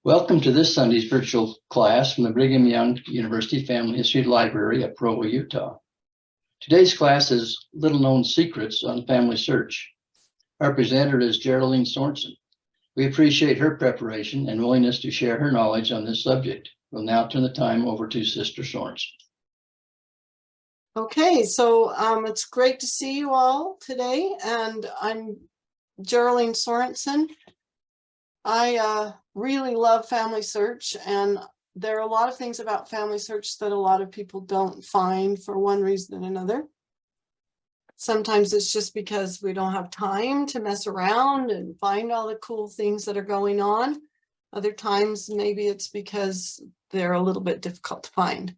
Welcome to this Sunday's virtual class from the Brigham Young University FamilySearch Library at Provo, Utah. Today's class is Little Known Secrets on Family Search. Our presenter is Jerroleen Sorensen. We appreciate her preparation and willingness to share her knowledge on this subject. We'll now turn the time over to Sister Sorensen. Okay, so it's great to see you all today, and I'm Jerroleen Sorensen. I really love Family Search, and there are a lot of things about Family Search that a lot of people don't find for one reason or another. Sometimes it's just because we don't have time to mess around and find all the cool things that are going on. Other times, maybe it's because they're a little bit difficult to find.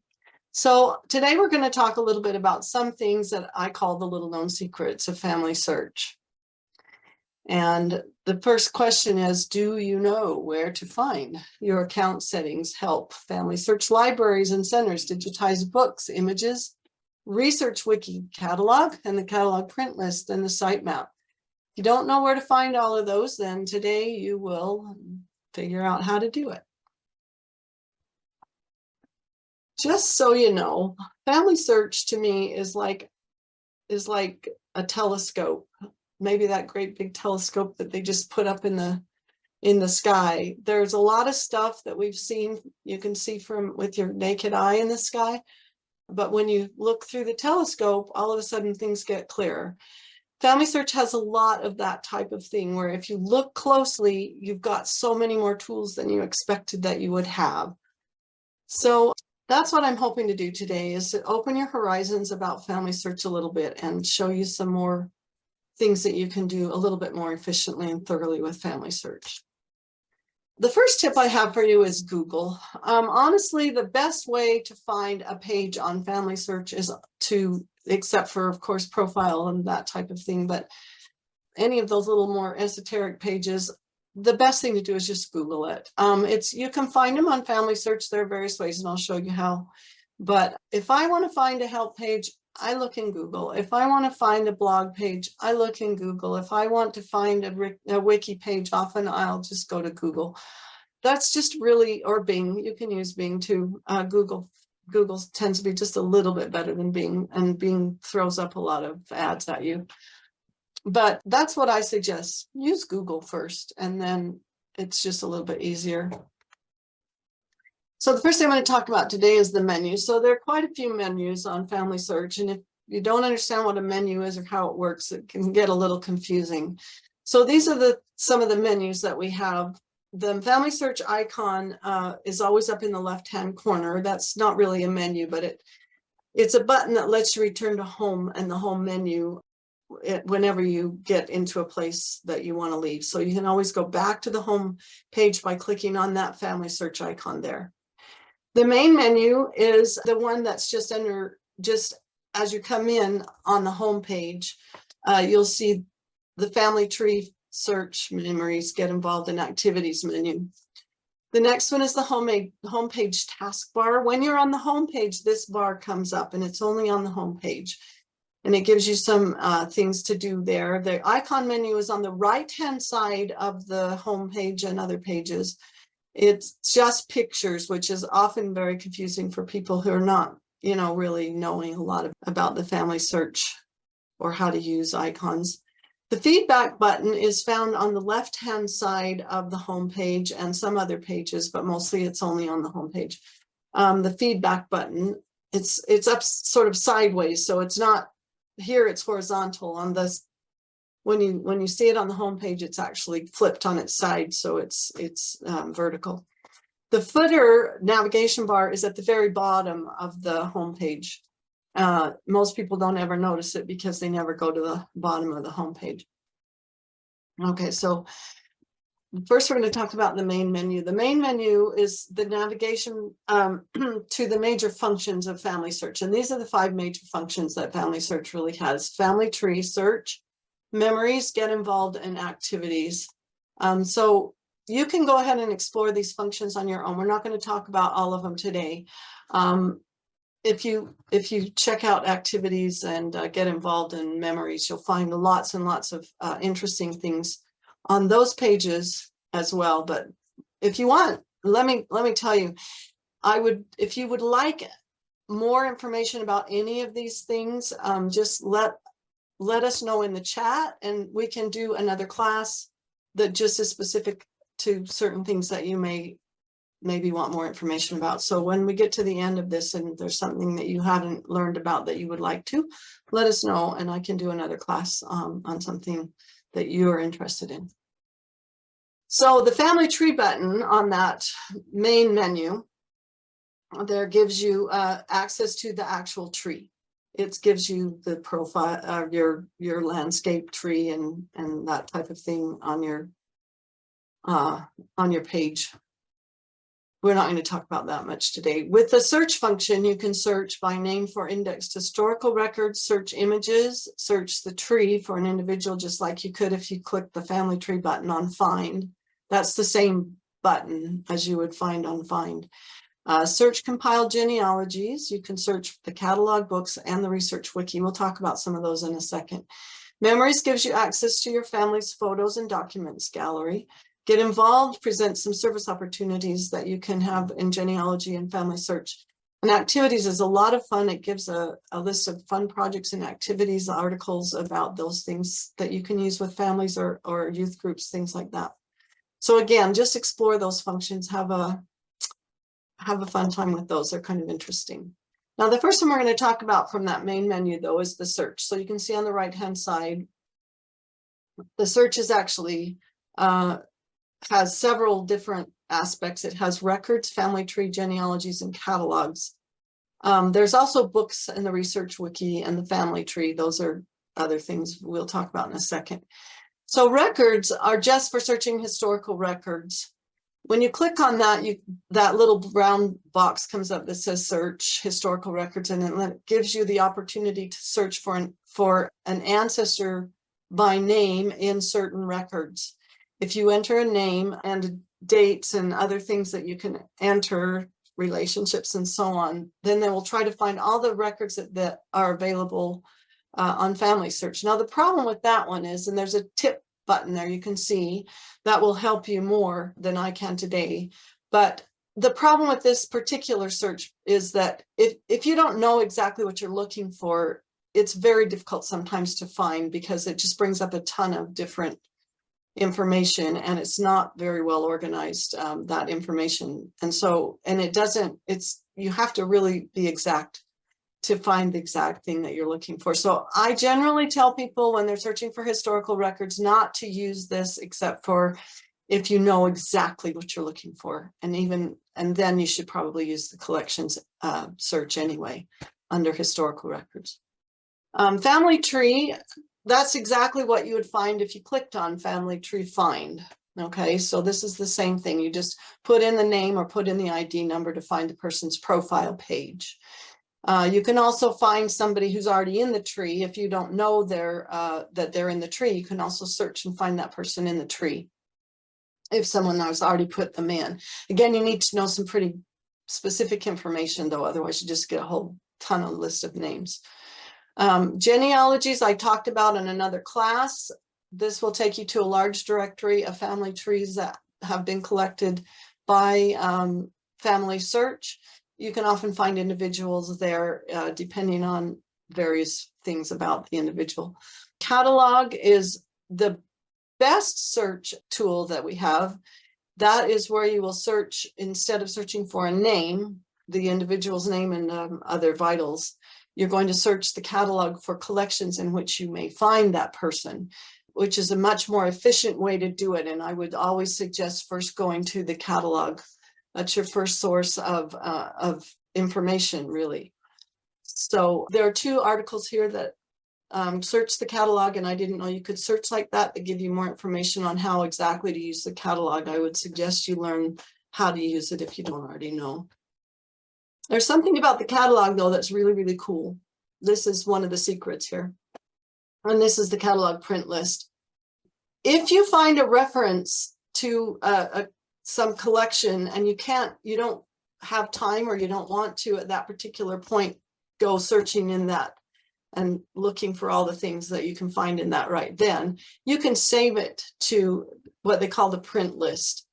So today we're going to talk a little bit about some things that I call the little known secrets of Family Search. And the first question is, do you know where to find your account settings, help, Family Search libraries and centers, digitize books, images, research wiki catalog, and the catalog print list, and the sitemap? If you don't know where to find all of those, then today you will figure out how to do it. Just so you know, Family Search to me is like a telescope. Maybe that great big telescope that they just put up in the sky. There's a lot of stuff that we've seen, you can see from with your naked eye in the sky. But when you look through the telescope, all of a sudden things get clearer. Family Search has a lot of that type of thing where if you look closely, you've got so many more tools than you expected that you would have. So that's what I'm hoping to do today, is to open your horizons about Family Search a little bit and show you some more things that you can do a little bit more efficiently and thoroughly with Family Search. The first tip I have for you is Google. Honestly, the best way to find a page on Family Search is to, except for, of course, profile and that type of thing, but any of those little more esoteric pages, the best thing to do is just Google it. You can find them on Family Search. There are various ways, and I'll show you how. But if I want to find a help page, I look in Google. If I want to find a blog page, I look in Google. If I want to find a wiki page, often I'll just go to Google. That's just really, or Bing. You can use Bing too. Google tends to be just a little bit better than Bing, and Bing throws up a lot of ads at you. But that's what I suggest. Use Google first, and then it's just a little bit easier. So the first thing I'm going to talk about today is the menu. So there are quite a few menus on Family Search, and if you don't understand what a menu is or how it works, it can get a little confusing. So these are some of the menus that we have. The Family Search icon is always up in the left-hand corner. That's not really a menu, but it's a button that lets you return to home and the home menu whenever you get into a place that you want to leave. So you can always go back to the home page by clicking on that Family Search icon there. The main menu is the one that's just as you come in on the home page, you'll see the family tree, search, memories, get involved, in activities menu. The next one is the homepage taskbar. When you're on the homepage, this bar comes up, and it's only on the homepage. And it gives you some things to do there. The icon menu is on the right-hand side of the homepage and other pages. It's just pictures, which is often very confusing for people who are not, really knowing a lot about the Family Search or how to use icons. The feedback button is found on the left-hand side of the homepage and some other pages, but mostly it's only on the homepage. The feedback button, it's up sort of sideways, so it's not here. It's horizontal. On this, when you see it on the homepage, it's actually flipped on its side, so it's vertical. The footer navigation bar is at the very bottom of the homepage. Most people don't ever notice it because they never go to the bottom of the homepage. Okay, so first we're going to talk about the main menu. The main menu is the navigation to the major functions of Family Search. And these are the 5 major functions that Family Search really has: family tree, search, memories, get involved, and activities. So you can go ahead and explore these functions on your own. We're not going to talk about all of them today. If you check out activities and get involved in memories, you'll find lots and lots of interesting things on those pages as well. But if you want let me tell you, if you would like more information about any of these things, just let us know in the chat, and we can do another class that just is specific to certain things that you maybe want more information about. So when we get to the end of this and there's something that you haven't learned about that you would like to, let us know, and I can do another class on something that you are interested in. So the family tree button on that main menu there gives you access to the actual tree. It gives you the profile of your landscape tree and that type of thing on your page. We're not going to talk about that much today. With the search function, you can search by name for indexed historical records, search images, search the tree for an individual, just like you could if you click the family tree button on Find. That's the same button as you would find on Find. Search compiled genealogies. You can search the catalog, books, and the research wiki. We'll talk about some of those in a second. Memories gives you access to your family's photos and documents gallery. Get Involved presents some service opportunities that you can have in genealogy and family search. And Activities is a lot of fun. It gives a list of fun projects and activities, articles about those things that you can use with families or youth groups, things like that. So again, just explore those functions, have a fun time with those. They're kind of interesting. Now, the first one we're going to talk about from that main menu, though, is the search. So you can see on the right-hand side, the search is actually has several different aspects. It has records, family tree, genealogies, and catalogs. There's also books in the research wiki and the family tree. Those are other things we'll talk about in a second. So records are just for searching historical records. When you click on that, that little brown box comes up that says search historical records, and it gives you the opportunity to search for an ancestor by name in certain records. If you enter a name and dates and other things that you can enter, relationships and so on, then they will try to find all the records that are available on FamilySearch. Now, the problem with that one is, and there's a tip button there you can see, that will help you more than I can today. But the problem with this particular search is that if you don't know exactly what you're looking for, it's very difficult sometimes to find, because it just brings up a ton of different information, and it's not very well organized, that information. And you have to really be exact to find the exact thing that you're looking for. So I generally tell people when they're searching for historical records not to use this, except for if you know exactly what you're looking for. And then you should probably use the collections search anyway under historical records. Family tree, that's exactly what you would find if you clicked on family tree find. Okay, so this is the same thing. You just put in the name or put in the ID number to find the person's profile page. You can also find somebody who's already in the tree. If you don't know that they're in the tree, you can also search and find that person in the tree if someone has already put them in. Again, you need to know some pretty specific information, though, otherwise you just get a whole ton of list of names. Genealogies I talked about in another class. This will take you to a large directory of family trees that have been collected by FamilySearch. You can often find individuals there depending on various things about the individual. Catalog is the best search tool that we have. That is where you will search, instead of searching for a name, the individual's name and other vitals, you're going to search the catalog for collections in which you may find that person, which is a much more efficient way to do it. And I would always suggest first going to the catalog. That's your first source of information, really. So there are two articles here that search the catalog, and I didn't know you could search like that. They give you more information on how exactly to use the catalog. I would suggest you learn how to use it if you don't already know. There's something about the catalog, though, that's really, really cool. This is one of the secrets here. And this is the catalog print list. If you find a reference to some collection and you don't have time, or you don't want to at that particular point go searching in that and looking for all the things that you can find in that right then, you can save it to what they call the print list.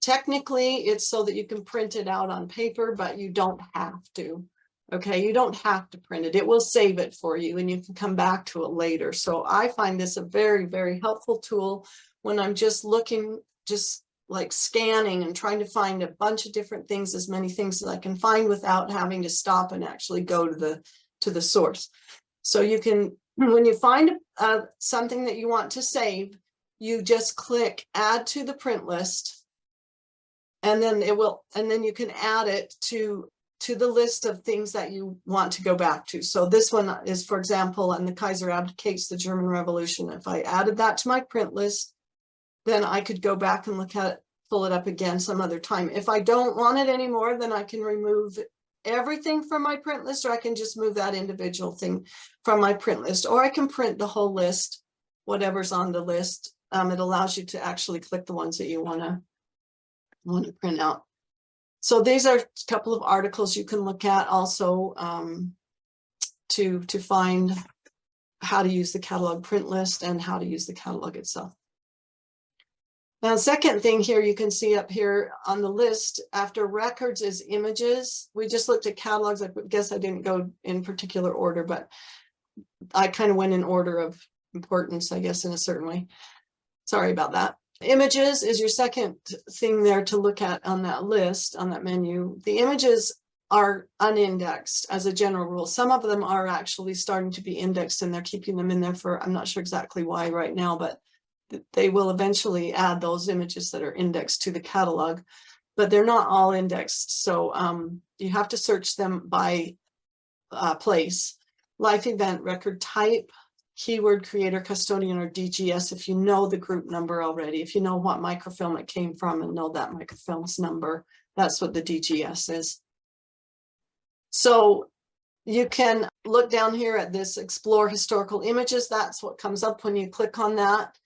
Technically, it's so that you can print it out on paper, but you don't have to. Okay, you don't have to print it. It will save it for you and you can come back to it later. So I find this a very, very helpful tool when I'm just looking, just like scanning and trying to find a bunch of different things, as many things as I can find without having to stop and actually go to the source. So you can, when you find something that you want to save, you just click add to the print list, and then it will, and then you can add it to the list of things that you want to go back to. So this one is, for example, and the Kaiser abdicates the German Revolution. If I added that to my print list, then I could go back and look at it, pull it up again some other time. If I don't want it anymore, then I can remove everything from my print list, or I can just move that individual thing from my print list, or I can print the whole list, whatever's on the list. It allows you to actually click the ones that you want to print out. So these are a couple of articles you can look at also to find how to use the catalog print list and how to use the catalog itself. Now, the second thing here you can see up here on the list after records is images. We just looked at catalogs. I guess I didn't go in particular order, but I kind of went in order of importance, I guess, in a certain way. Sorry about that. Images is your second thing there to look at on that list, on that menu. The images are unindexed as a general rule. Some of them are actually starting to be indexed and they're keeping them in there for, I'm not sure exactly why right now, but they will eventually add those images that are indexed to the catalog, but they're not all indexed. So you have to search them by place, life event, record type, keyword, creator, custodian, or DGS if you know the group number already. If you know what microfilm it came from and know that microfilm's number, that's what the DGS is. So you can look down here at this explore historical images. That's what comes up when you click on that.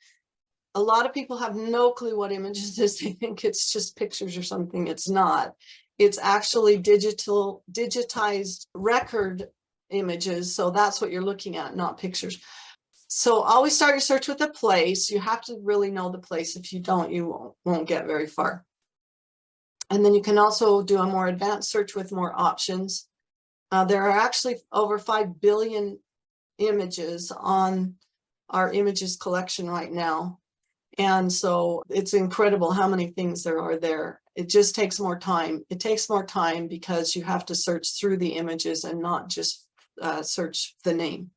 A lot of people have no clue what images is. They think it's just pictures or something. It's not. It's actually digitized record images. So that's what you're looking at, not pictures. So always start your search with a place. You have to really know the place. If you don't, you won't get very far. And then you can also do a more advanced search with more options. There are actually over 5 billion images on our images collection right now. And so it's incredible how many things there are there. It just takes more time. It takes more time because you have to search through the images and not just search the name.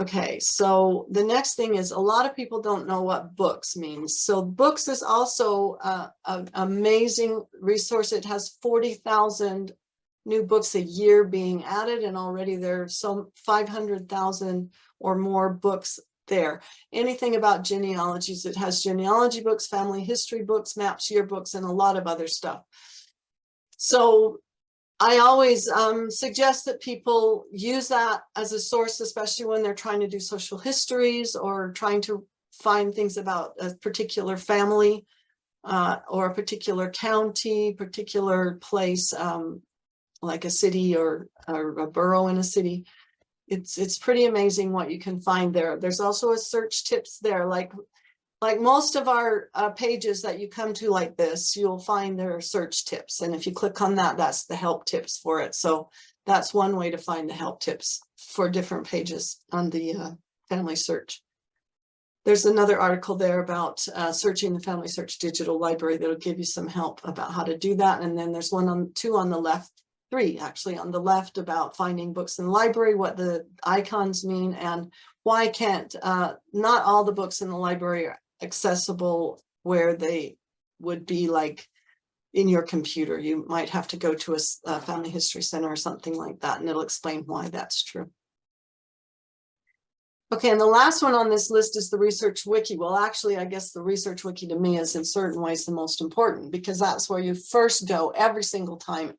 Okay, so the next thing is a lot of people don't know what books means. So books is also an amazing resource. It has 40,000 new books a year being added, and already there's some 500,000 or more books there. Anything about genealogies, it has genealogy books, family history books, maps, yearbooks, and a lot of other stuff. So I always suggest that people use that as a source, especially when they're trying to do social histories or trying to find things about a particular family or a particular county, particular place, like a city or a borough in a city. It's pretty amazing what you can find there. There's also a search tips there, like most of our pages that you come to like this, you'll find there are search tips. And if you click on that, that's the help tips for it. So that's one way to find the help tips for different pages on the Family Search. There's another article there about searching the Family Search digital library that'll give you some help about how to do that. And then there's two on the left, three actually on the left about finding books in the library, what the icons mean, and why can't not all the books in the library are accessible where they would be like in your computer. You might have to go to a family history center or something like that, and it'll explain why that's true. Okay, and the last one on this list is the Research Wiki. Well, actually, I guess the Research Wiki to me is in certain ways the most important, because that's where you first go every single time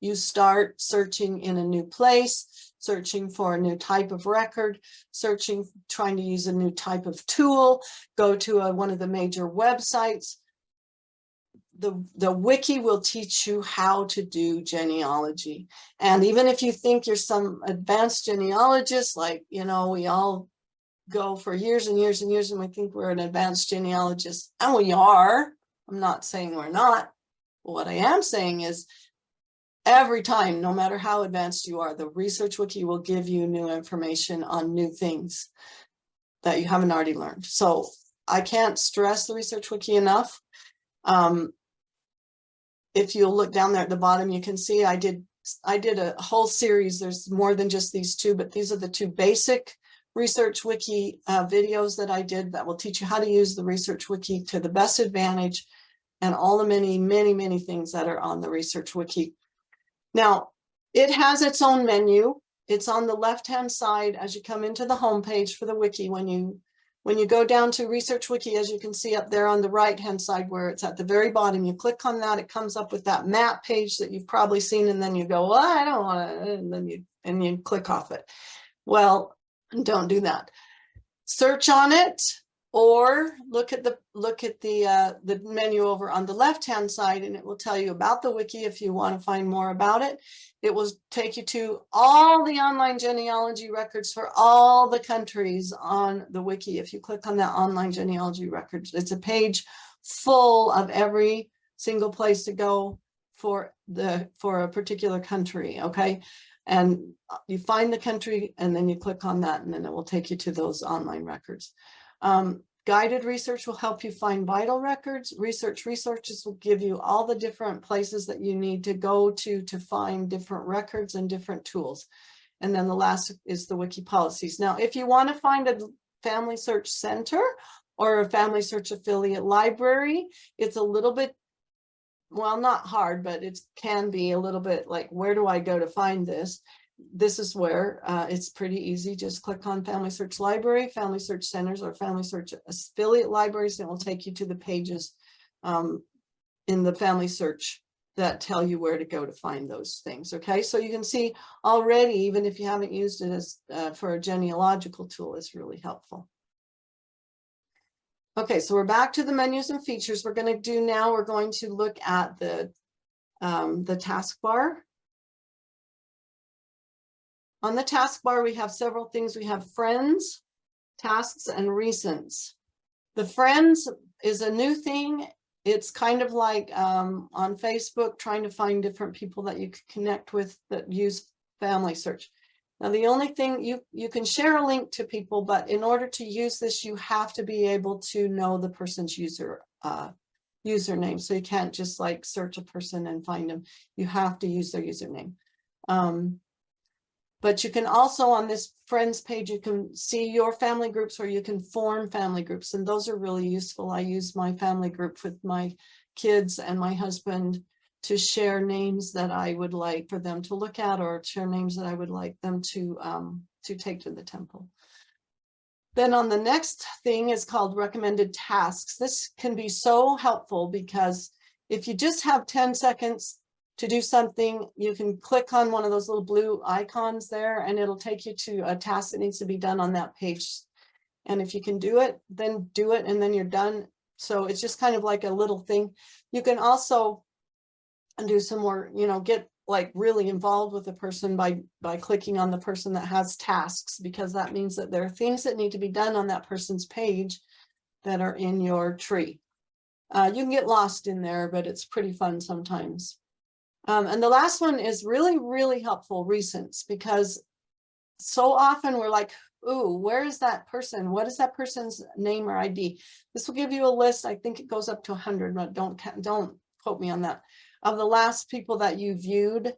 you start searching in a new place, searching for a new type of record, trying to use a new type of tool, go to one of the major websites. The wiki will teach you how to do genealogy. And even if you think you're some advanced genealogist, like, you know, we all go for years and years and years and we think we're an advanced genealogist, and we are. I'm not saying we're not. What I am saying is every time, no matter how advanced you are, the Research Wiki will give you new information on new things that you haven't already learned. So I can't stress the Research Wiki enough. If you look down there at the bottom, you can see I did a whole series. There's more than just these two, but these are the two basic Research Wiki videos that I did that will teach you how to use the Research Wiki to the best advantage, and all the many, many, many things that are on the Research Wiki. Now, it has its own menu. It's on the left-hand side as you come into the home page for the wiki. When you go down to Research Wiki, as you can see up there on the right-hand side where it's at the very bottom, you click on that, it comes up with that map page that you've probably seen, and then you go, well, I don't want to, and you click off it. Well, don't do that. Search on it, or look at the menu over on the left-hand side, and it will tell you about the wiki if you want to find more about it. It will take you to all the online genealogy records for all the countries on the wiki. If you click on that online genealogy records, it's a page full of every single place to go for a particular country, okay? And you find the country and then you click on that, and then it will take you to those online records. Guided research will help you find vital records. Research resources will give you all the different places that you need to go to find different records and different tools. And then the last is the wiki policies. Now, if you want to find a Family Search Center or a Family Search affiliate library, it's a little bit, well, not hard, but it can be a little bit like, where do I go to find this? This is where it's pretty easy. Just click on Family Search Library, Family Search Centers, or Family Search affiliate libraries, and it will take you to the pages in the Family Search that tell you where to go to find those things. Okay, so you can see already, even if you haven't used it as for a genealogical tool, it's really helpful. Okay, so we're back to the menus and features. We're going to do now, we're going to look at the taskbar. On the taskbar, we have several things. We have friends, tasks, and recents. The friends is a new thing. It's kind of like on Facebook, trying to find different people that you can connect with that use Family Search. Now, the only thing, you can share a link to people, but in order to use this, you have to be able to know the person's username. So you can't just like search a person and find them. You have to use their username. But you can also, on this friends page, you can see your family groups, or you can form family groups, and those are really useful. I use my family group with my kids and my husband to share names that I would like for them to look at, or share names that I would like them to take to the temple. Then on the next thing is called recommended tasks. This can be so helpful because if you just have 10 seconds to do something, you can click on one of those little blue icons there, and it'll take you to a task that needs to be done on that page. And if you can do it, then do it, and then you're done. So it's just kind of like a little thing. You can also do some more, get like really involved with the person by clicking on the person that has tasks, because that means that there are things that need to be done on that person's page that are in your tree. You can get lost in there, but it's pretty fun sometimes. And the last one is really, really helpful, recents, because so often we're like, ooh, where is that person? What is that person's name or ID? This will give you a list. I think it goes up to 100, but don't quote me on that, of the last people that you viewed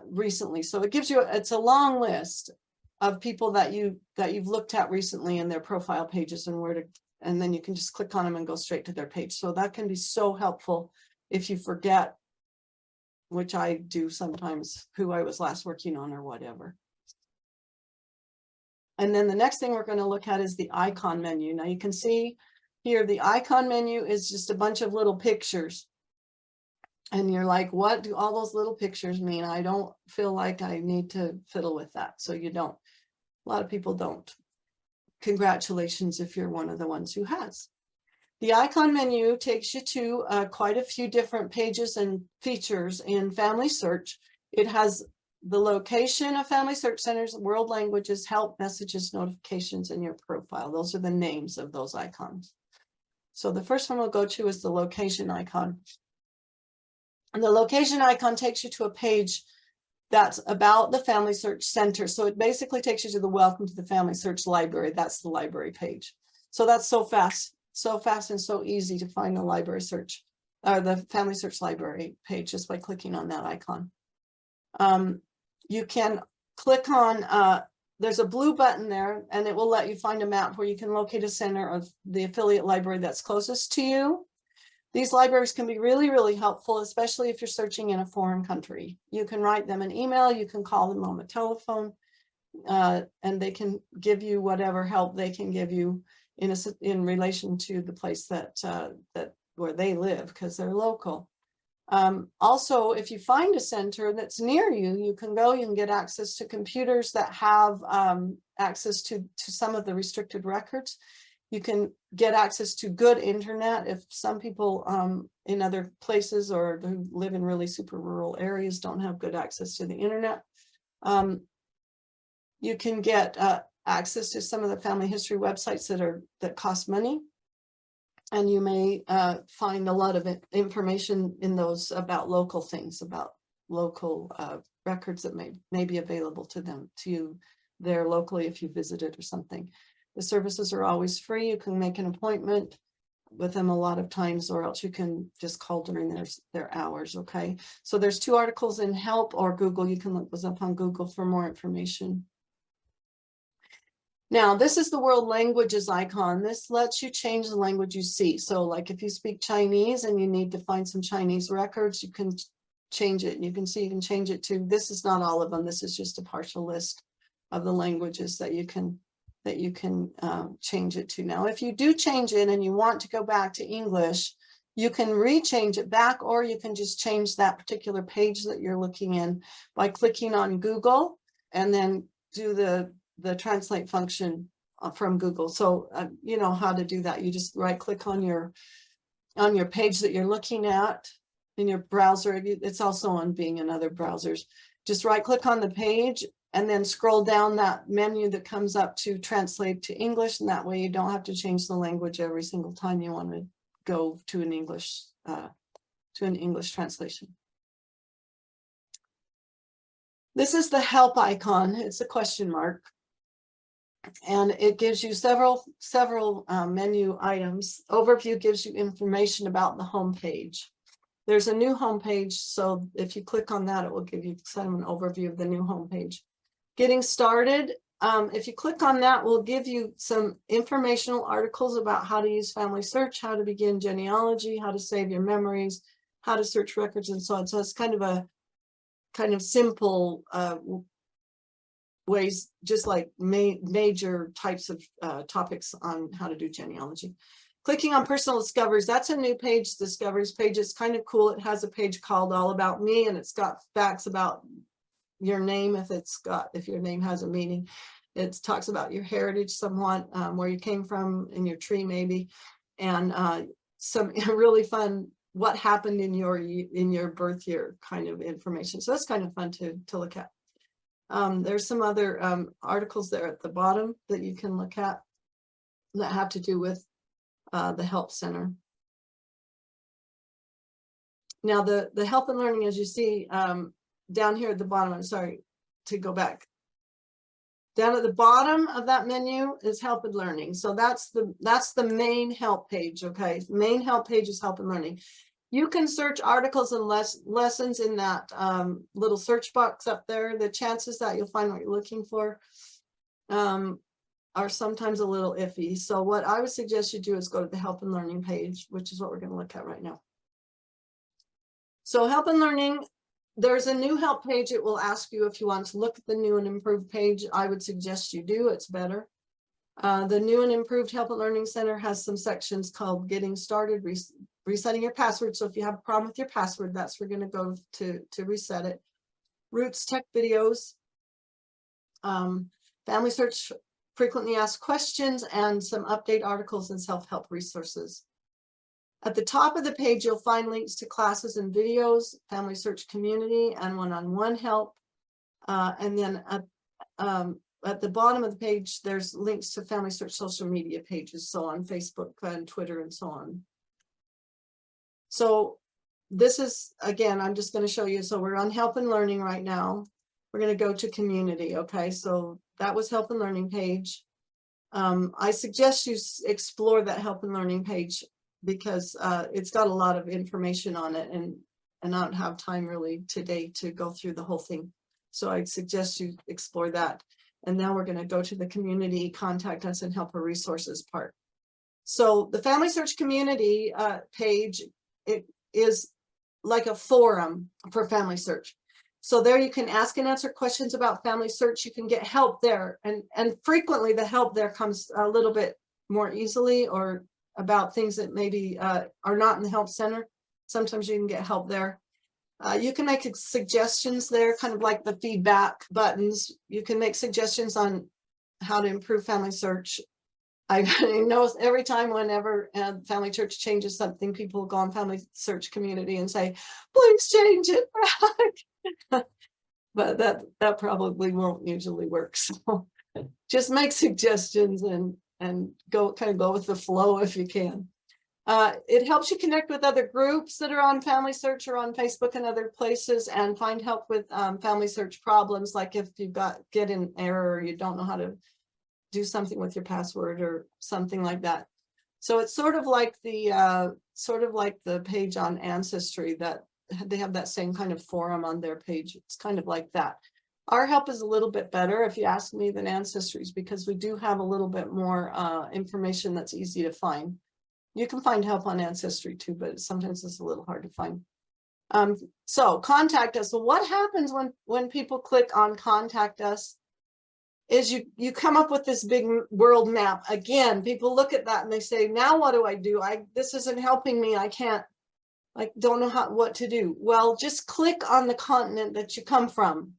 recently. So it gives you, it's a long list of people that you've looked at recently in their profile pages, and then you can just click on them and go straight to their page. So that can be so helpful if you forget, which I do sometimes, who I was last working on or whatever. And then the next thing we're going to look at is the icon menu. Now you can see here, the icon menu is just a bunch of little pictures. And you're like, what do all those little pictures mean? I don't feel like I need to fiddle with that. So you don't. A lot of people don't. Congratulations if you're one of the ones who has. The icon menu takes you to quite a few different pages and features in Family Search. It has the location of Family Search Centers, world languages, help, messages, notifications, and your profile. Those are the names of those icons. So the first one we'll go to is the location icon. And the location icon takes you to a page that's about the Family Search Center. So it basically takes you to the Welcome to the Family Search Library. That's the library page. So that's so fast and so easy to find the library search, or the Family Search Library page, just by clicking on that icon. You can click on, there's a blue button there, and it will let you find a map where you can locate a center of the affiliate library that's closest to you. These libraries can be really, really helpful, especially if you're searching in a foreign country. You can write them an email, you can call them on the telephone, and they can give you whatever help they can give you in relation to the place that where they live, because they're local. Also, if you find a center that's near you, you can get access to computers that have access to some of the restricted records. You can get access to good internet if some people in other places or who live in really super rural areas don't have good access to the internet. You can get access to some of the family history websites that cost money. And you may find a lot of information in those about local things, about local records that may be available to you there locally if you visited or something. The services are always free. You can make an appointment with them a lot of times, or else you can just call during their hours, okay? So there's 2 articles in Help or Google. You can look those up on Google for more information. Now, this is the world languages icon. This lets you change the language you see. So like if you speak Chinese and you need to find some Chinese records, you can change it. You can see you can change it to, this is not all of them. This is just a partial list of the languages that you can change it to. Now, if you do change it and you want to go back to English, you can rechange it back, or you can just change that particular page that you're looking in by clicking on Google and then do the translate function from Google. So you know how to do that. You just right click on your page that you're looking at in your browser. It's also on Bing and other browsers. Just right click on the page and then scroll down that menu that comes up to translate to English. And that way you don't have to change the language every single time you want to go to an English translation. This is the help icon. It's a question mark. And it gives you several menu items. Overview gives you information about the home page. There's a new home page, so if you click on that, it will give you kind of an overview of the new home page. Getting started, if you click on that, will give you some informational articles about how to use Family Search, how to begin genealogy, how to save your memories, how to search records, and so on. So it's kind of simple ways, just like major types of topics on how to do genealogy. Clicking on personal discoveries, that's a new page, discoveries page. It's kind of cool. It has a page called All About Me, and it's got facts about your name if your name has a meaning. It talks about your heritage somewhat, where you came from in your tree maybe, and some really fun what happened in your birth year kind of information. So that's kind of fun to look at. There's some other articles there at the bottom that you can look at that have to do with the Help Center. Now the help and learning, as you see down here at the bottom, I'm sorry to go back. Down at the bottom of that menu is help and learning. So that's the main help page, okay? Main help page is help and learning. You can search articles and lessons in that little search box up there. The chances that you'll find what you're looking for are sometimes a little iffy. So what I would suggest you do is go to the help and learning page, which is what we're going to look at right now. So help and learning, there's a new help page. It will ask you if you want to look at the new and improved page. I would suggest you do, it's better. The new and improved Help and Learning Center has some sections called Getting Started, Resetting Your Password. So if you have a problem with your password, that's where we're going to go to reset it. Roots Tech Videos, Family Search Frequently Asked Questions, and some update articles and self-help resources. At the top of the page, you'll find links to classes and videos, Family Search Community, and one-on-one help. And then at the bottom of the page, there's links to FamilySearch social media pages, so on Facebook and Twitter and so on. So this is, again, I'm just going to show you. So we're on Help and Learning right now. We're going to go to Community. Okay, so that was Help and Learning page. I suggest you explore that Help and Learning page because it's got a lot of information on it, and I don't have time really today to go through the whole thing. So I'd suggest you explore that. And now we're going to go to the Community, Contact Us, and Helper Resources part. So the FamilySearch community page, it is like a forum for FamilySearch. So there you can ask and answer questions about FamilySearch. You can get help there, and frequently the help there comes a little bit more easily, or about things that maybe are not in the help center. Sometimes you can get help there. You can make suggestions there, kind of like the feedback buttons. You can make suggestions on how to improve FamilySearch. I know every time whenever FamilySearch changes something, people go on FamilySearch community and say, please change it back. But that probably won't usually work. So just make suggestions and go with the flow if you can. It helps you connect with other groups that are on FamilySearch or on Facebook and other places, and find help with FamilySearch problems, like if you've get an error or you don't know how to do something with your password or something like that. So it's sort of like the page on Ancestry, that they have that same kind of forum on their page. It's kind of like that. Our help is a little bit better, if you ask me, than Ancestry's, because we do have a little bit more information that's easy to find. You can find help on Ancestry too, but sometimes it's a little hard to find. So contact us. So what happens when people click on contact us is you come up with this big world map. Again, people look at that and they say, now what do I do? This isn't helping me. I don't know what to do. Well, just click on the continent that you come from.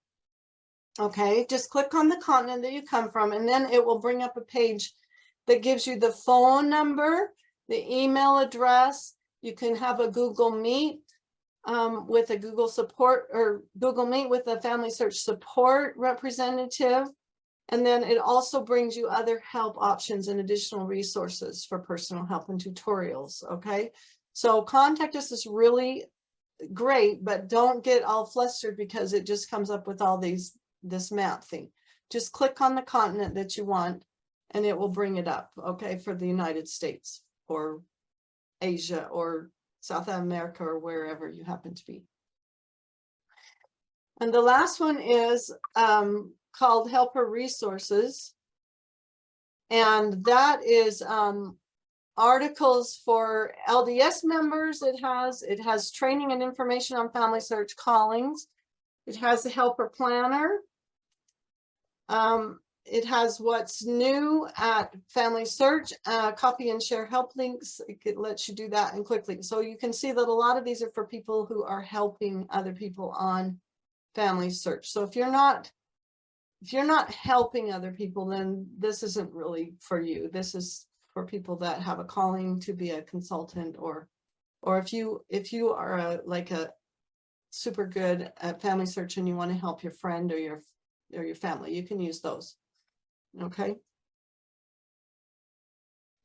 Okay, just click on the continent that you come from, and then it will bring up a page that gives you the phone number, the email address. You can have a Google Meet with a Google support, or Google Meet with a FamilySearch support representative. And then it also brings you other help options and additional resources for personal help and tutorials. Okay, so contact us is really great, but don't get all flustered because it just comes up with all this map thing. Just click on the continent that you want and it will bring it up, okay, for the United States or Asia or South America or wherever you happen to be. And the last one is called Helper Resources, and that is articles for LDS members. It has training and information on FamilySearch callings. It has the Helper Planner. It has what's new at FamilySearch, copy and share help links. It lets you do that and quickly. So you can see that a lot of these are for people who are helping other people on FamilySearch. So if you're not helping other people, then this isn't really for you. This is for people that have a calling to be a consultant, or if you are like a super good at FamilySearch and you want to help your friend or your family, you can use those. Okay.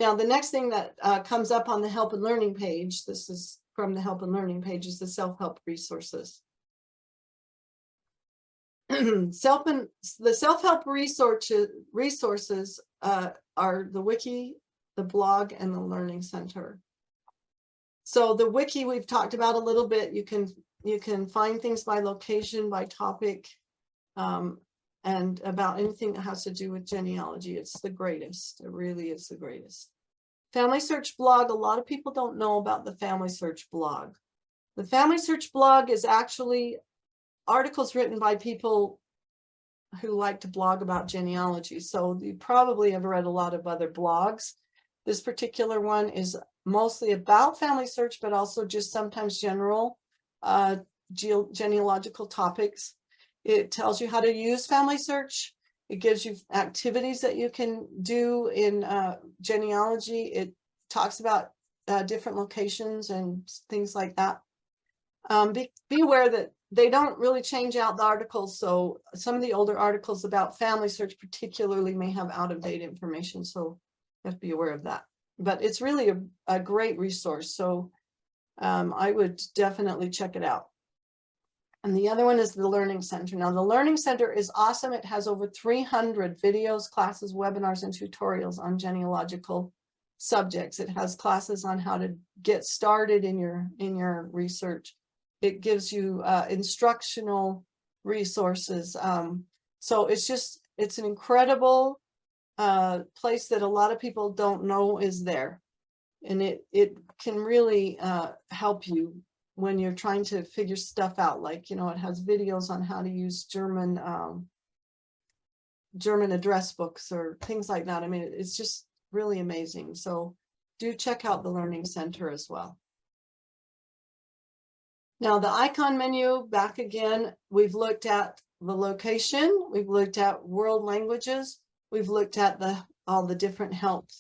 Now the next thing that comes up on the Help and Learning page, this is from the Help and Learning page, is the self-help resources. The self-help resources are the Wiki, the blog, and the Learning Center. So the Wiki we've talked about a little bit. You can find things by location, by topic, and about anything that has to do with genealogy. It's the greatest. It really is the greatest. FamilySearch blog. A lot of people don't know about the FamilySearch blog. The FamilySearch blog is actually articles written by people who like to blog about genealogy. So you probably have read a lot of other blogs. This particular one is mostly about FamilySearch, but also just sometimes general genealogical topics. It tells you how to use FamilySearch. It gives you activities that you can do in genealogy. It talks about different locations and things like that. Be aware that they don't really change out the articles. So some of the older articles about family search particularly may have out-of-date information. So you have to be aware of that. But it's really a great resource. So I would definitely check it out. And the other one is the Learning Center. Now, the Learning Center is awesome. It has over 300 videos, classes, webinars, and tutorials on genealogical subjects. It has classes on how to get started in your research. It gives you instructional resources. So it's an incredible place that a lot of people don't know is there. And it can really help you when you're trying to figure stuff out. Like, it has videos on how to use German address books or things like that. I mean, it's just really amazing. So do check out the Learning Center as well. Now, the icon menu, back again, we've looked at the location, we've looked at world languages, we've looked at all the different help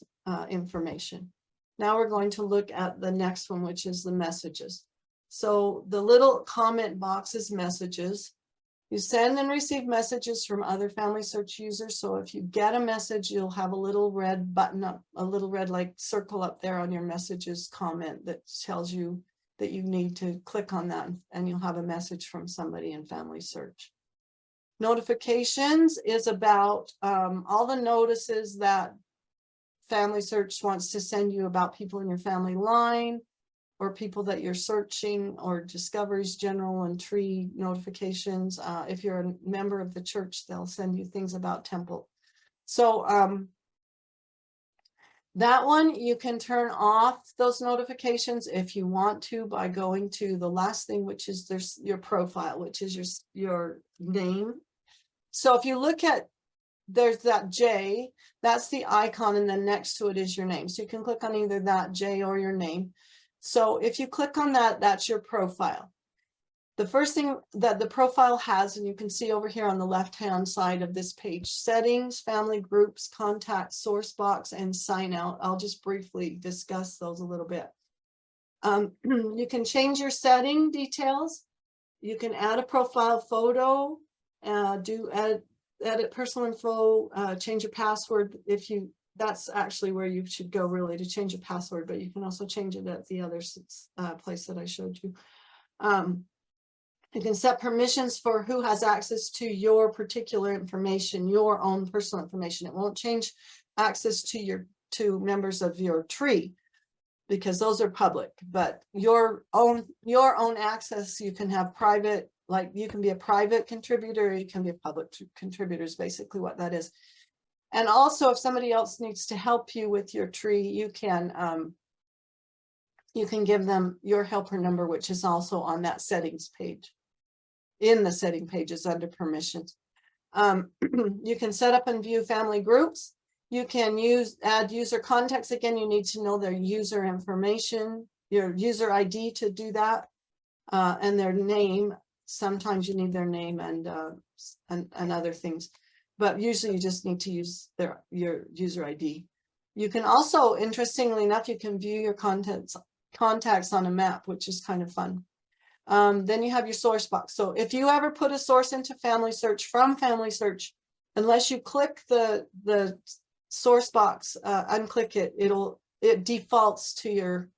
information. Now we're going to look at the next one, which is the messages. So the little comment box is messages. You send and receive messages from other Family Search users. So if you get a message, you'll have a little red button up, a little red like circle up there on your messages comment that tells you that you need to click on that, and you'll have a message from somebody in Family Search. Notifications is about all the notices that Family Search wants to send you about people in your family line, or people that you're searching, or discoveries, general and tree notifications. If you're a member of the church, they'll send you things about temple. So that one, you can turn off those notifications if you want to by going to the last thing, which is there's your profile, which is your name. So if you look at, there's that J, that's the icon, and then next to it is your name. So you can click on either that J or your name. So if you click on that, that's your profile. The first thing that the profile has, and you can see over here on the left-hand side of this page, settings, family groups, contact, source box, and sign out. I'll just briefly discuss those a little bit. You can change your setting details. You can add a profile photo, edit personal info, change your password. That's actually where you should go really to change a password, but you can also change it at the other place that I showed you. You can set permissions for who has access to your particular information, your own personal information. It won't change access to members of your tree, because those are public, but your own access, you can have private, like you can be a private contributor, you can be a public contributor is basically what that is. And also, if somebody else needs to help you with your tree, you can give them your helper number, which is also on that settings page. In the setting pages under permissions. You can set up and view family groups. You can add user contacts. Again, you need to know their user information, your user ID to do that, and their name. Sometimes you need their name and other things, but usually you just need to use your user ID. You can also, interestingly enough, you can view your contacts on a map, which is kind of fun. Then you have your source box. So if you ever put a source into Family Search from Family Search, unless you click the source box, unclick it, it defaults to your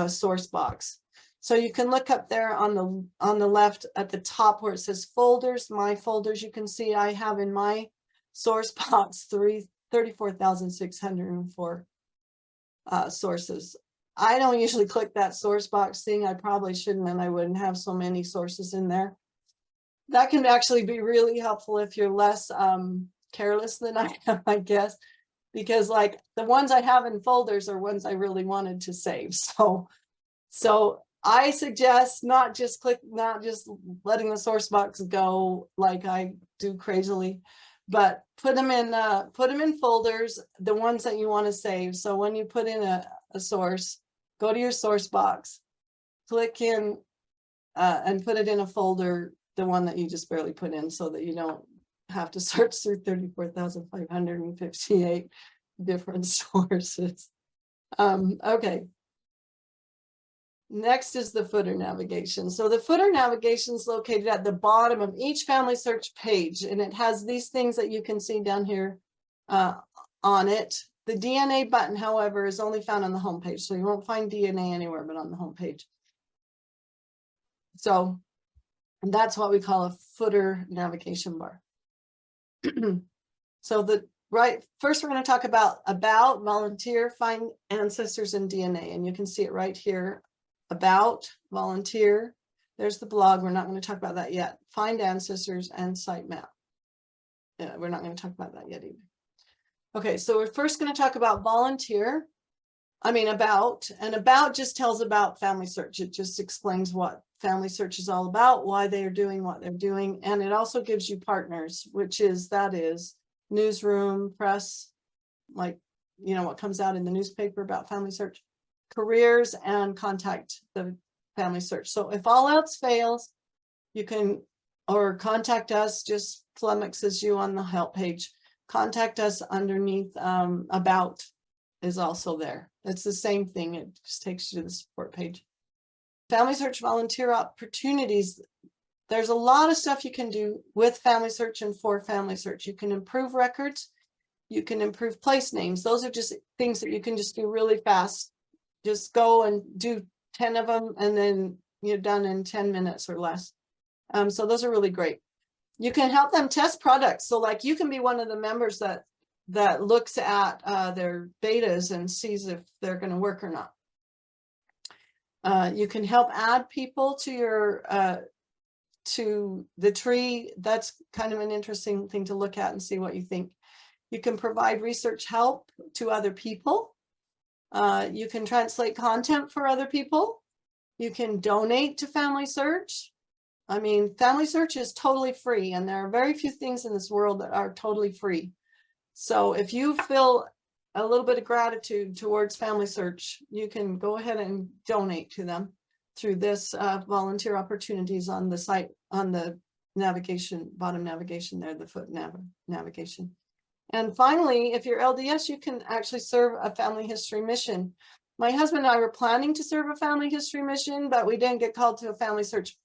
source box. So you can look up there on the left at the top where it says folders, my folders. You can see I have in my source box 34,604 sources. I don't usually click that source box thing. I probably shouldn't, and I wouldn't have so many sources in there. That can actually be really helpful if you're less careless than I am, I guess, because like the ones I have in folders are ones I really wanted to save. So I suggest not just letting the source box go like I do crazily, but put them in folders, the ones that you want to save. So when you put in a source, go to your source box, click in and put it in a folder, the one that you just barely put in, so that you don't have to search through 34,558 different sources. Okay. Next is the footer navigation. So the footer navigation is located at the bottom of each family search page, and it has these things that you can see down here on it. The DNA button, however, is only found on the home page, so you won't find DNA anywhere but on the home page. So that's what we call a footer navigation bar. So first we're going to talk about volunteer, find ancestors, and DNA, and you can see it right here. About, volunteer, there's the blog. We're not going to talk about that yet. Find ancestors and sitemap. Yeah, we're not going to talk about that yet either. Okay, so we're first going to talk about volunteer. About, and about just tells about Family Search. It just explains what Family Search is all about, why they are doing what they're doing, and it also gives you partners, that is newsroom, press, like, what comes out in the newspaper about Family Search, careers, and contact the Family Search. So if all else fails, you can, or contact us, just flummoxes you on the help page. Contact us underneath about is also there. It's the same thing. It just takes you to the support page. Family Search volunteer opportunities. There's a lot of stuff you can do with Family Search and for Family Search. You can improve records. You can improve place names. Those are just things that you can just do really fast. Just go and do 10 of them, and then you're done in 10 minutes or less. So those are really great. You can help them test products. So like you can be one of the members that looks at their betas and sees if they're going to work or not. You can help add people to your to the tree. That's kind of an interesting thing to look at and see what you think. You can provide research help to other people. You can translate content for other people. You can donate to Family Search. Family Search is totally free, and there are very few things in this world that are totally free. So if you feel a little bit of gratitude towards Family Search, you can go ahead and donate to them through this volunteer opportunities on the site, on the navigation, bottom navigation there, the foot navigation. And finally, if you're LDS, you can actually serve a family history mission. My husband and I were planning to serve a family history mission, but we didn't get called to a Family Search,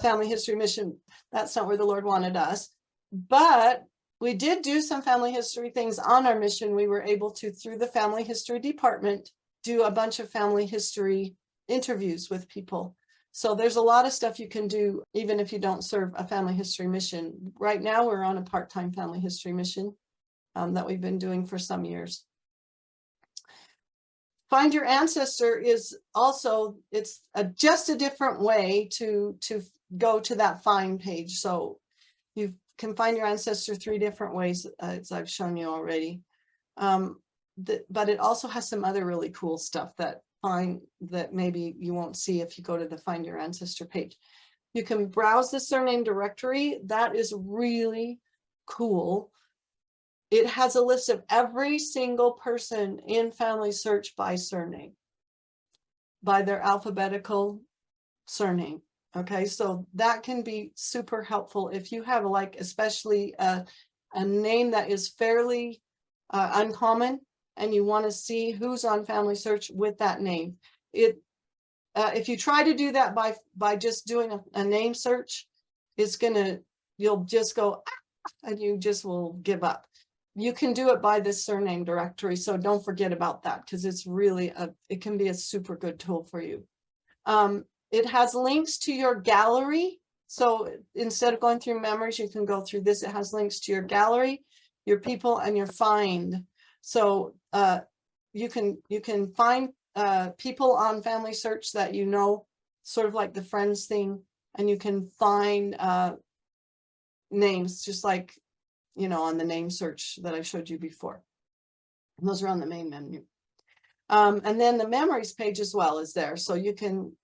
family history mission. That's not where the Lord wanted us. But we did do some family history things on our mission. We were able to, through the family history department, do a bunch of family history interviews with people. So there's a lot of stuff you can do, even if you don't serve a family history mission. Right now, we're on a part-time family history mission that we've been doing for some years. Find Your Ancestor is also, it's just a different way to go to that find page. So you can find your ancestor 3 different ways, as I've shown you already. But it also has some other really cool stuff that maybe you won't see if you go to the Find Your Ancestor page. You can browse the surname directory. That is really cool. It has a list of every single person in Family Search by surname, by their alphabetical surname. Okay, so that can be super helpful if you have especially a name that is fairly uncommon and you want to see who's on Family Search with that name. If you try to do that by just doing a name search, you'll just go and you just will give up. You can do it by this surname directory, so don't forget about that, because it's really it can be a super good tool for you. It has links to your gallery. So instead of going through memories, you can go through this. It has links to your gallery, your people, and your find. So you can find people on Family Search that you know, sort of like the friends thing, and you can find names, just like, on the name search that I showed you before. And those are on the main menu. And then the memories page as well is there. So you can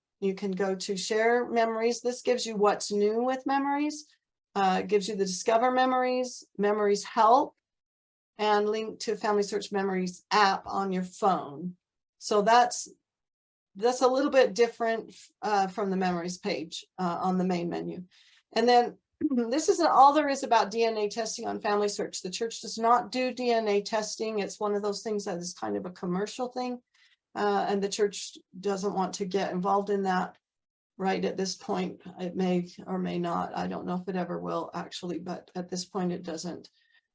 go to share memories. This gives you what's new with memories. It gives you the discover memories, memories help, and link to Family Search Memories app on your phone. So that's a little bit different from the memories page on the main menu. And then this isn't all there is about DNA testing on Family Search. The church does not do DNA testing. It's one of those things that is kind of a commercial thing. and the church doesn't want to get involved in that right at this point. It may or may not. I don't know if it ever will actually, but at this point it doesn't.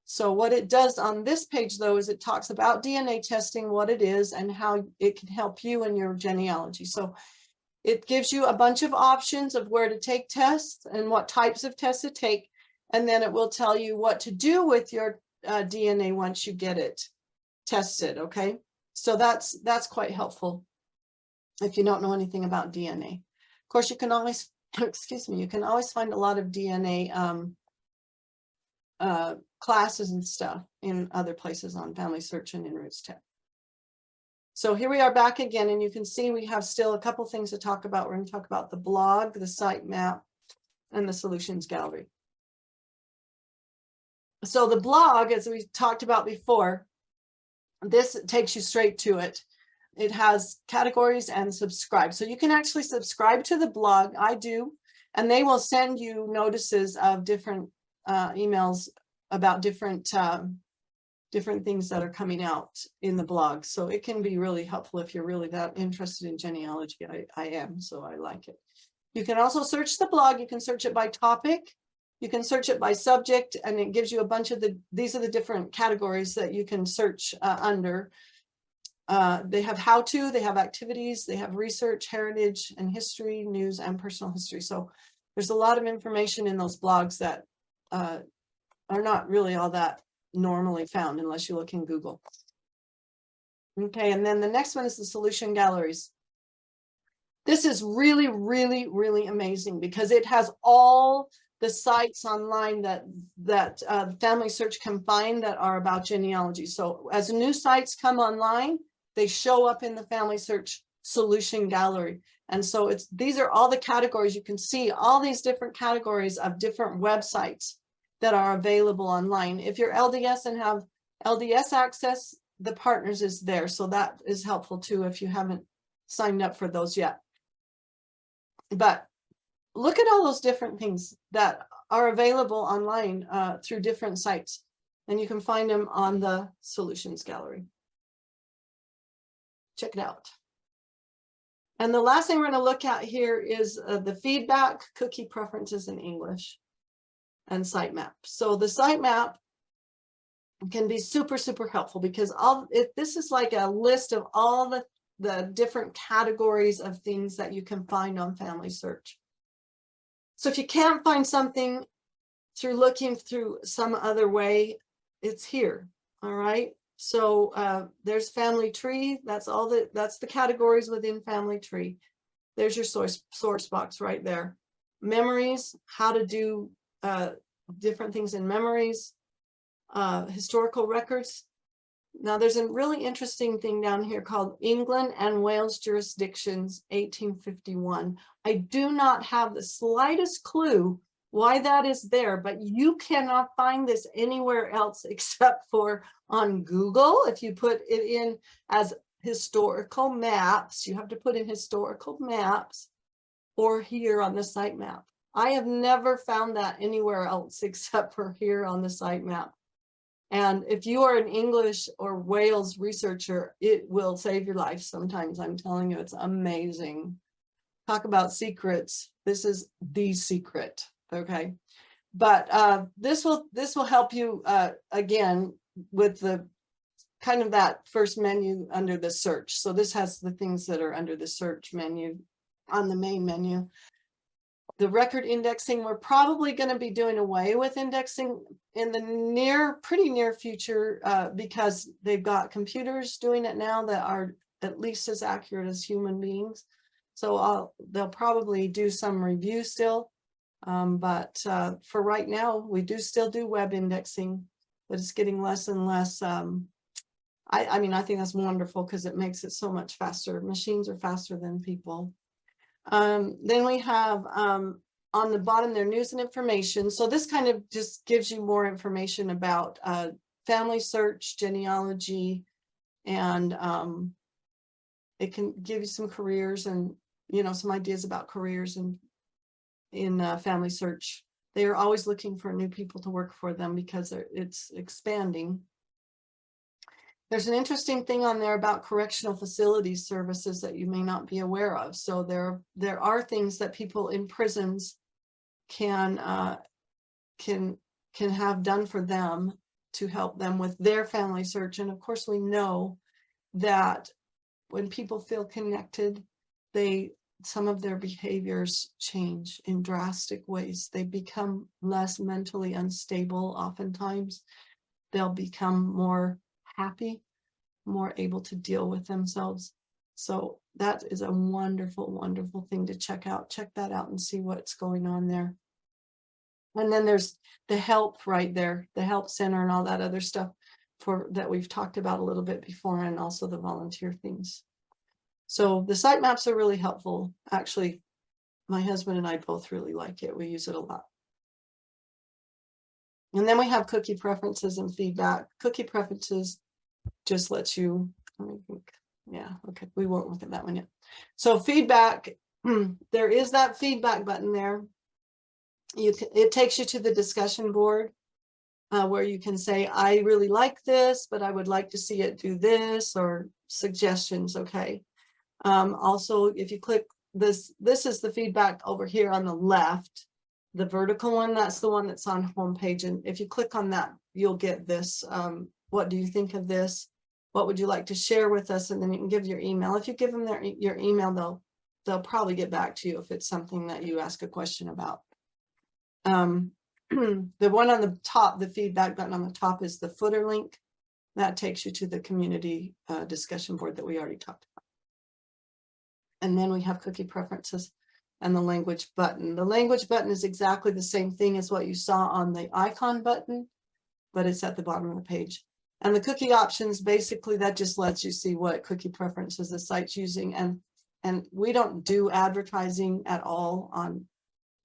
So what it does on this page, though, is it talks about DNA testing, what it is, and how it can help you in your genealogy. So it gives you a bunch of options of where to take tests and what types of tests to take. And then it will tell you what to do with your DNA once you get it tested. Okay, so that's quite helpful if you don't know anything about DNA. Of course, you can always, excuse me, you can always find a lot of DNA classes and stuff in other places on FamilySearch and in RootsTech. So here we are back again, and you can see we have still a couple things to talk about. We're going to talk about the blog, the sitemap, and the solutions gallery. So the blog, as we talked about before, this takes you straight to it. It has categories and subscribe. So you can actually subscribe to the blog. I do, and they will send you notices of different emails about different things that are coming out in the blog. So it can be really helpful if you're really that interested in genealogy. I am, so I like it. You can also search the blog. You can search it by topic. You can search it by subject, and it gives you a bunch of these are the different categories that you can search under. They have how-to, they have activities, they have research, heritage, and history, news, and personal history. So there's a lot of information in those blogs that are not really all that normally found unless you look in Google. Okay, and then the next one is the solution galleries. This is really, really, really amazing because it has all the sites online that FamilySearch can find that are about genealogy. So as new sites come online, they show up in the FamilySearch solution gallery. And so these are all the categories. You can see all these different categories of different websites that are available online. If you're LDS and have LDS access, the partners is there. So that is helpful too if you haven't signed up for those yet. But look at all those different things that are available online through different sites. And you can find them on the solutions gallery. Check it out. And the last thing we're going to look at here is the feedback, cookie preferences in English, and sitemap. So the sitemap can be super, super helpful because this is like a list of all the different categories of things that you can find on FamilySearch. So if you can't find something through looking through some other way, it's here. All right. So there's family tree. That's the categories within family tree. There's your source box right there. Memories, how to do different things in memories, historical records. Now there's a really interesting thing down here called England and Wales jurisdictions 1851. I do not have the slightest clue why that is there, but you cannot find this anywhere else except for on Google. If you put it in as historical maps, you have to put in historical maps, or here on the sitemap. I have never found that anywhere else except for here on the sitemap. And if you are an English or Wales researcher, it will save your life sometimes. I'm telling you, it's amazing. Talk about secrets. This is the secret. Okay, but this will help you again with the kind of that first menu under the search. So this has the things that are under the search menu on the main menu. The record indexing, we're probably going to be doing away with indexing in the pretty near future because they've got computers doing it now that are at least as accurate as human beings. So they'll probably do some review still. But for right now, we still do web indexing, but it's getting less and less. I mean, I think that's wonderful because it makes it so much faster. Machines are faster than people. Then we have on the bottom there, news and information. So this kind of just gives you more information about FamilySearch, genealogy, and it can give you some careers and, some ideas about careers and in FamilySearch. They are always looking for new people to work for them because it's expanding. There's an interesting thing on there about correctional facilities services that you may not be aware of. So there are things that people in prisons can have done for them to help them with their family search. And of course, we know that when people feel connected, some of their behaviors change in drastic ways. They become less mentally unstable. Oftentimes, they'll become more happy, more able to deal with themselves. So that is a wonderful, wonderful thing to check out. Check that out and see what's going on there. And then there's the help right there, the help center and all that other stuff that we've talked about a little bit before, and also the volunteer things. So the sitemaps are really helpful. Actually, my husband and I both really like it. We use it a lot. And then we have cookie preferences and feedback. Cookie preferences just lets you, let me think. Yeah, okay, we won't look at that one yet. So feedback, there is that feedback button there. It takes you to the discussion board where you can say, I really like this, but I would like to see it do this, or suggestions, okay? Also, if you click this is the feedback over here on the left, the vertical one, that's the one that's on homepage. And if you click on that, you'll get this. What do you think of this? What would you like to share with us? And then you can give your email. If you give them your email, they'll probably get back to you if it's something that you ask a question about. The one on the top, the feedback button on the top, is the footer link. That takes you to the community discussion board that we already talked about. And then we have cookie preferences and the language button. The language button is exactly the same thing as what you saw on the icon button, but it's at the bottom of the page. And the cookie options, basically, that just lets you see what cookie preferences the site's using. And we don't do advertising at all on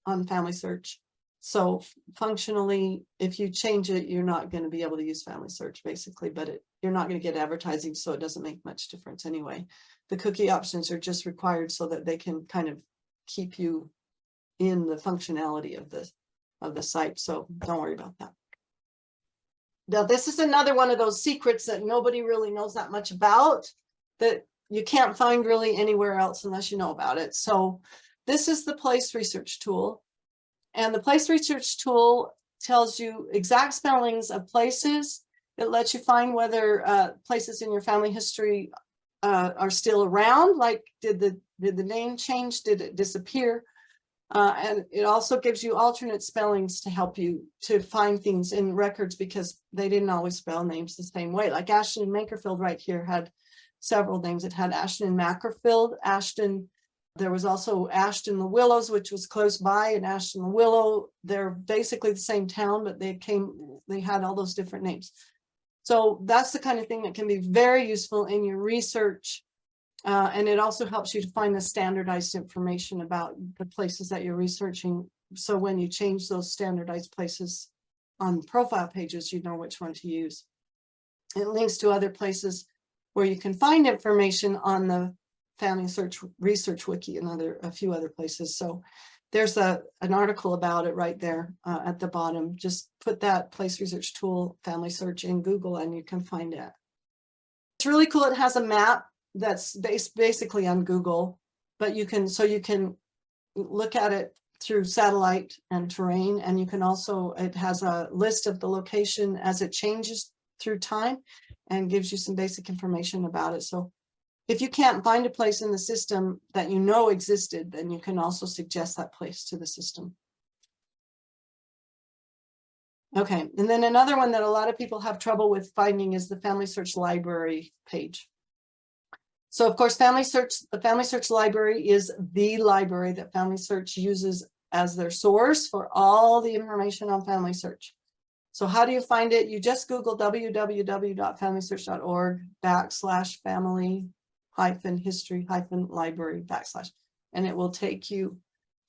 FamilySearch. So functionally, if you change it, you're not going to be able to use FamilySearch, basically, but you're not going to get advertising, so it doesn't make much difference anyway. The cookie options are just required so that they can kind of keep you in the functionality of the site. So don't worry about that. Now, this is another one of those secrets that nobody really knows that much about, that you can't find really anywhere else unless you know about it. So this is the place research tool. And the place research tool tells you exact spellings of places. It lets you find whether places in your family history are still around, like did the name change, did it disappear? And it also gives you alternate spellings to help you to find things in records, because they didn't always spell names the same way. Like Ashton and Makerfield right here had several names. It had Ashton and Makerfield, Ashton. There was also Ashton the Willows, which was close by, and Ashton the Willow. They're basically the same town, but they had all those different names. So that's the kind of thing that can be very useful in your research. And it also helps you to find the standardized information about the places that you're researching. So when you change those standardized places on profile pages, you know which one to use. It links to other places where you can find information on the FamilySearch Research Wiki and a few other places. So there's an article about it right there at the bottom. Just put that place research tool, FamilySearch, in Google and you can find it. It's really cool. It has a map that's basically on Google, but you can look at it through satellite and terrain, and you can also, it has a list of the location as it changes through time and gives you some basic information about it. So if you can't find a place in the system that you know existed, then you can also suggest that place to the system. Okay, and then another one that a lot of people have trouble with finding is the FamilySearch Library page. So of course, the FamilySearch Library is the library that FamilySearch uses as their source for all the information on FamilySearch. So how do you find it? You just Google www.familysearch.org/family-history-library/ and it will take you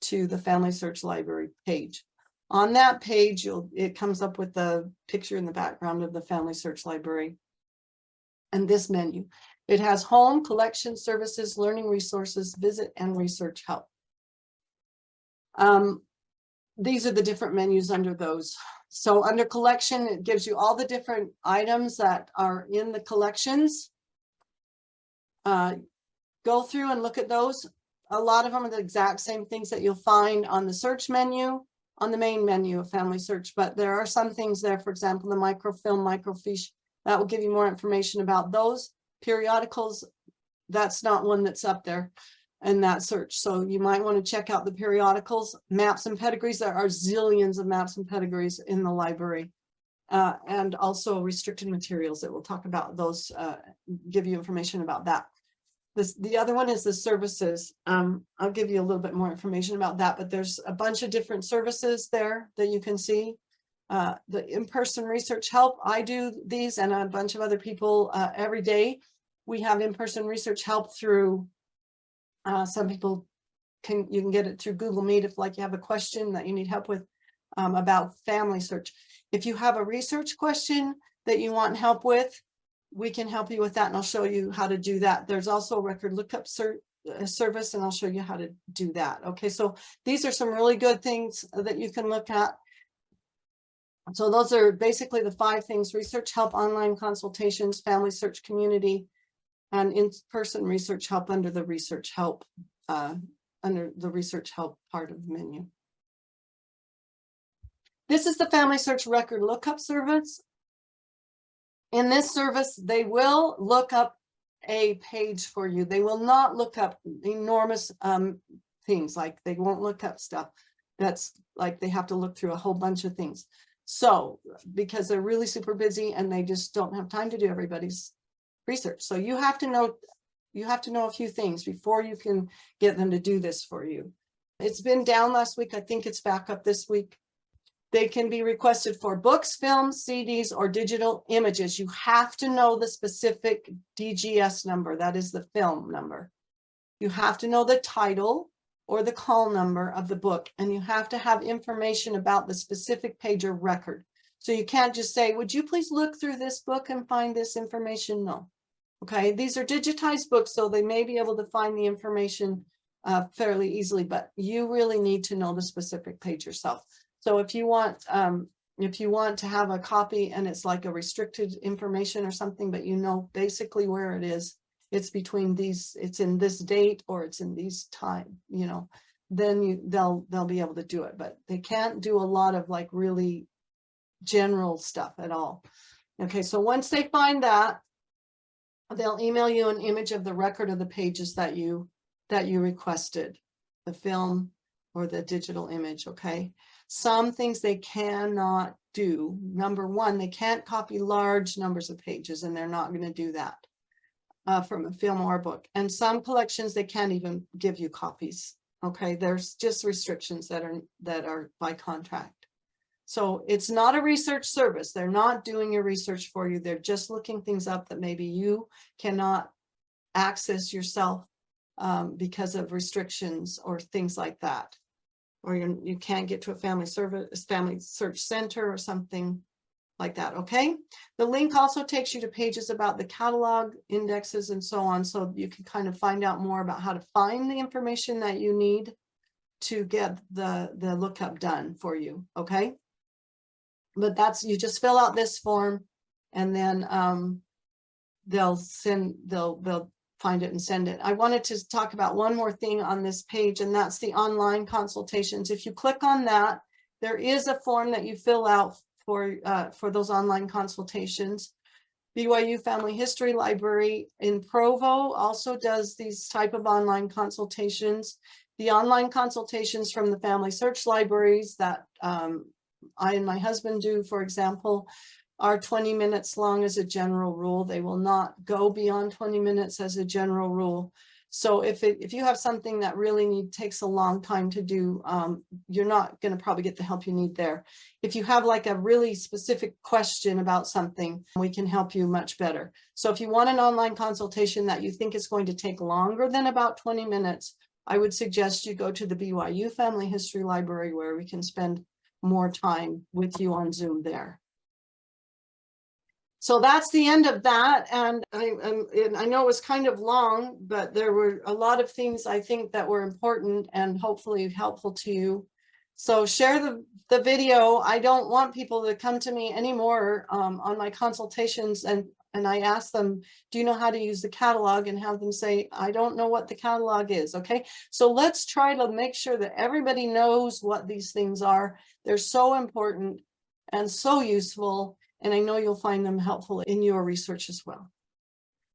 to the FamilySearch Library page. On that page, it comes up with the picture in the background of the FamilySearch Library and this menu. It has home, collection, services, learning resources, visit, and research help. these are the different menus under those. So under collection, it gives you all the different items that are in the collections. Go through and look at those. A lot of them are the exact same things that you'll find on the search menu, on the main menu of Family Search, but there are some things there, for example, the microfilm, microfiche, that will give you more information about those. Periodicals, that's not one that's up there in that search. So you might want to check out the periodicals. Maps and pedigrees, there are zillions of maps and pedigrees in the library. And also restricted materials that we'll talk about those, give you information about that. The other one is the services. I'll give you a little bit more information about that, but there's a bunch of different services there that you can see. The in-person research help, I do these and a bunch of other people every day. We have in-person research help through, some people you can get it through Google Meet if like you have a question that you need help with about Family Search. If you have a research question that you want help with, we can help you with that, and I'll show you how to do that. There's also a record lookup service, and I'll show you how to do that. Okay, so these are some really good things that you can look at. So those are basically the 5 things: research help, online consultations, Family Search community, and in-person research help under the research help, part of the menu. This is the Family Search record lookup service. In this service, they will look up a page for you. They will not look up enormous things, like they won't look up stuff that's like they have to look through a whole bunch of things. So because they're really super busy and they just don't have time to do everybody's research. So you have to know a few things before you can get them to do this for you. It's been down last week. I think it's back up this week. They can be requested for books, films, CDs, or digital images. You have to know the specific DGS number, that is the film number. You have to know the title or the call number of the book, and you have to have information about the specific page or record. So you can't just say, would you please look through this book and find this information? No. Okay, these are digitized books, so they may be able to find the information fairly easily, but you really need to know the specific page yourself. So if you want to have a copy and it's like a restricted information or something, but you know basically where it is, it's between these, it's in this date or it's in these time, you know, then they'll be able to do it, but they can't do a lot of like really general stuff at all. Okay, so once they find that, they'll email you an image of the record of the pages that you requested, the film or the digital image. Okay, some things they cannot do. Number one, they can't copy large numbers of pages, and they're not going to do that from a film or a book. And some collections, they can't even give you copies. Okay, there's just restrictions that are by contract. So it's not a research service. They're not doing your research for you. They're just looking things up that maybe you cannot access yourself because of restrictions or things like that. Or you can't get to a family search center or something like that. Okay, the link also takes you to pages about the catalog, indexes, and so on, so you can kind of find out more about how to find the information that you need to get the lookup done for you. Okay, but that's, you just fill out this form, and then they'll find it and send it. I wanted to talk about one more thing on this page, and that's the online consultations. If you click on that, there is a form that you fill out for those online consultations. BYU Family History Library in Provo also does these type of online consultations. The online consultations from the Family Search Libraries that I and my husband do, for example, are 20 minutes long as a general rule. They will not go beyond 20 minutes as a general rule. So if you have something that really takes a long time to do, you're not going to probably get the help you need there. If you have like a really specific question about something, we can help you much better. So if you want an online consultation that you think is going to take longer than about 20 minutes, I would suggest you go to the BYU Family History Library, where we can spend more time with you on Zoom there. So that's the end of that, and I know it was kind of long, but there were a lot of things I think that were important and hopefully helpful to you. So share the video. I don't want people to come to me anymore on my consultations and I ask them, do you know how to use the catalog, and have them say, I don't know what the catalog is. Okay, so let's try to make sure that everybody knows what these things are. They're so important and so useful, and I know you'll find them helpful in your research as well.